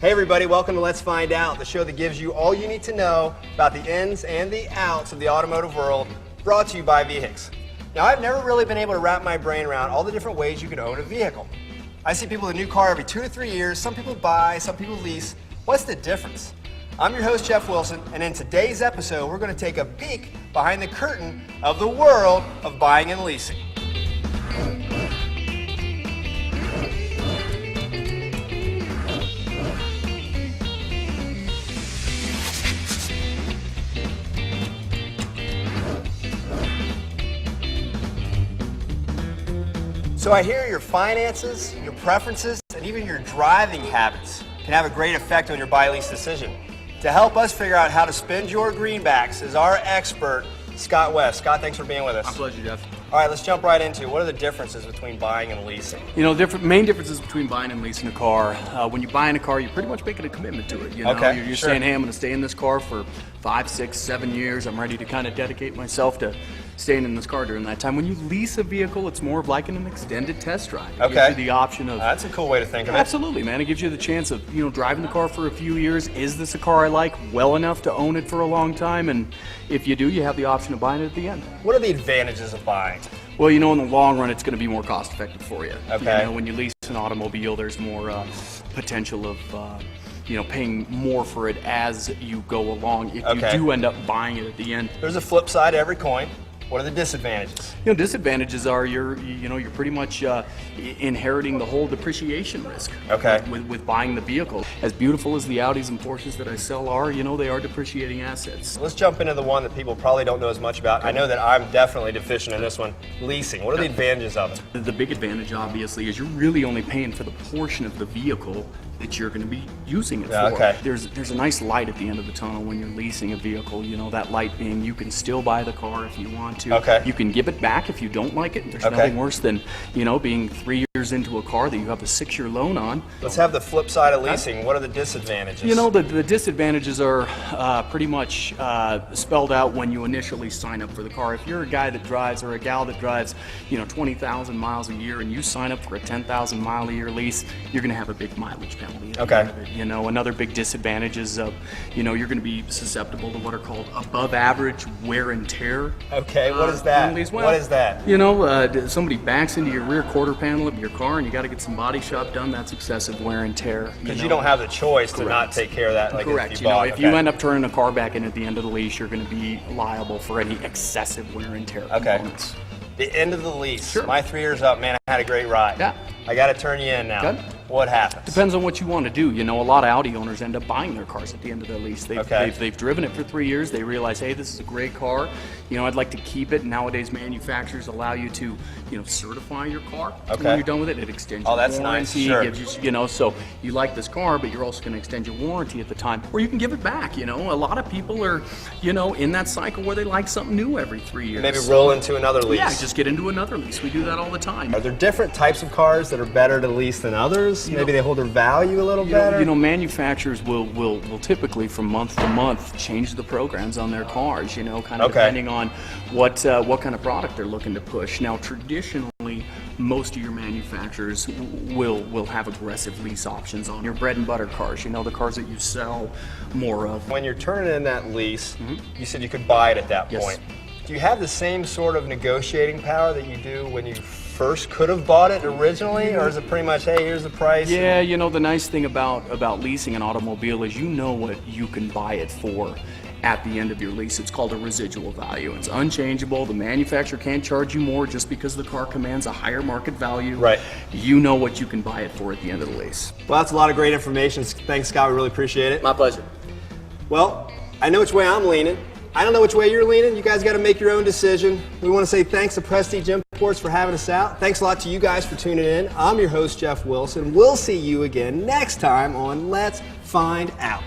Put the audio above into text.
Hey everybody, welcome to Let's Find Out, the show that gives you all you need to know about the ins and the outs of the automotive world, brought to you by VHIX. Now, I've never really been able to wrap my brain around all the different ways you can own a vehicle. I see people with a new car every 2 to 3 years, some people buy, some people lease. What's the difference? I'm your host, Jeff Wilson, and in today's episode, we're going to take a peek behind the curtain of the world of buying and leasing. So I hear your finances, your preferences, and even your driving habits can have a great effect on your buy-lease decision. To help us figure out how to spend your greenbacks is our expert, Scott West. Scott, thanks for being with us. My pleasure, Jeff. All right, let's jump right into it. What are the differences between buying and leasing? You know, main differences between buying and leasing a car. When you're buying a car, you're pretty much making a commitment to it. You know, okay, you're sure. saying, hey, I'm going to stay in this car for 5, 6, 7 years. I'm ready to kind of dedicate myself to staying in this car during that time. When you lease a vehicle, it's more of like an extended test drive. It gives you the option of... That's a cool way to think of it. Absolutely, man. It gives you the chance of, driving the car for a few years. Is this a car I like well enough to own it for a long time? And if you do, you have the option of buying it at the end. What are the advantages of buying? Well, in the long run, it's going to be more cost effective for you. Okay. When you lease an automobile, there's more potential of paying more for it as you go along if you do end up buying it at the end. There's a flip side to every coin. What are the disadvantages? Disadvantages are you're pretty much inheriting the whole depreciation risk. Okay. With buying the vehicle. As beautiful as the Audis and Porsches that I sell are, they are depreciating assets. Let's jump into the one that people probably don't know as much about. I know that I'm definitely deficient in this one. Leasing. What are the advantages of it? The big advantage, obviously, is you're really only paying for the portion of the vehicle that you're going to be using it for. Okay. There's a nice light at the end of the tunnel when you're leasing a vehicle. That light being you can still buy the car if you want to. Okay. You can give it back if you don't like it. There's nothing worse than being 3 years into a car that you have a 6-year loan on. Let's have the flip side of leasing. What are the disadvantages? The disadvantages are pretty much spelled out when you initially sign up for the car. If you're a guy that drives or a gal that drives 20,000 miles a year and you sign up for a 10,000 mile a year lease, you're going to have a big mileage penalty. Okay. Another big disadvantage is you're going to be susceptible to what are called above average wear and tear. Okay, what is that? Well, what is that? Somebody backs into your rear quarter panel of your car and you got to get some body shop done. That's excessive wear and tear. Because you don't have the choice to not take care of that. Like correct. If you end up turning a car back in at the end of the lease, you're going to be liable for any excessive wear and tear components. The end of the lease. Sure. My 3 years up, man, I had a great ride. Yeah. I got to turn you in now. Good. What happens? Depends on what you want to do. A lot of Audi owners end up buying their cars at the end of their lease. They've driven it for 3 years. They realize, hey, this is a great car. I'd like to keep it. Nowadays, manufacturers allow you to, certify your car. When you're done with it, it extends your warranty. Nice. Sure. Gives you, so you like this car, but you're also going to extend your warranty at the time. Or you can give it back. A lot of people are, in that cycle where they like something new every 3 years. Maybe roll into another lease. Yeah, just get into another lease. We do that all the time. Are there different types of cars that are better to lease than others? Maybe they hold their value a little better? Manufacturers will typically from month to month change the programs on their cars, depending on what kind of product they're looking to push. Now, traditionally, most of your manufacturers will have aggressive lease options on your bread and butter cars, the cars that you sell more of. When you're turning in that lease, you said you could buy it at that point. Do you have the same sort of negotiating power that you do when you first could have bought it originally, or is it pretty much, hey, here's the price? Yeah, the nice thing about leasing an automobile is what you can buy it for at the end of your lease. It's called a residual value. It's unchangeable. The manufacturer can't charge you more just because the car commands a higher market value. Right. You know what you can buy it for at the end of the lease. Well, that's a lot of great information. Thanks, Scott. We really appreciate it. My pleasure. Well, I know which way I'm leaning. I don't know which way you're leaning. You guys got to make your own decision. We want to say thanks to Prestige Imports for having us out. Thanks a lot to you guys for tuning in. I'm your host, Jeff Wilson. We'll see you again next time on Let's Find Out.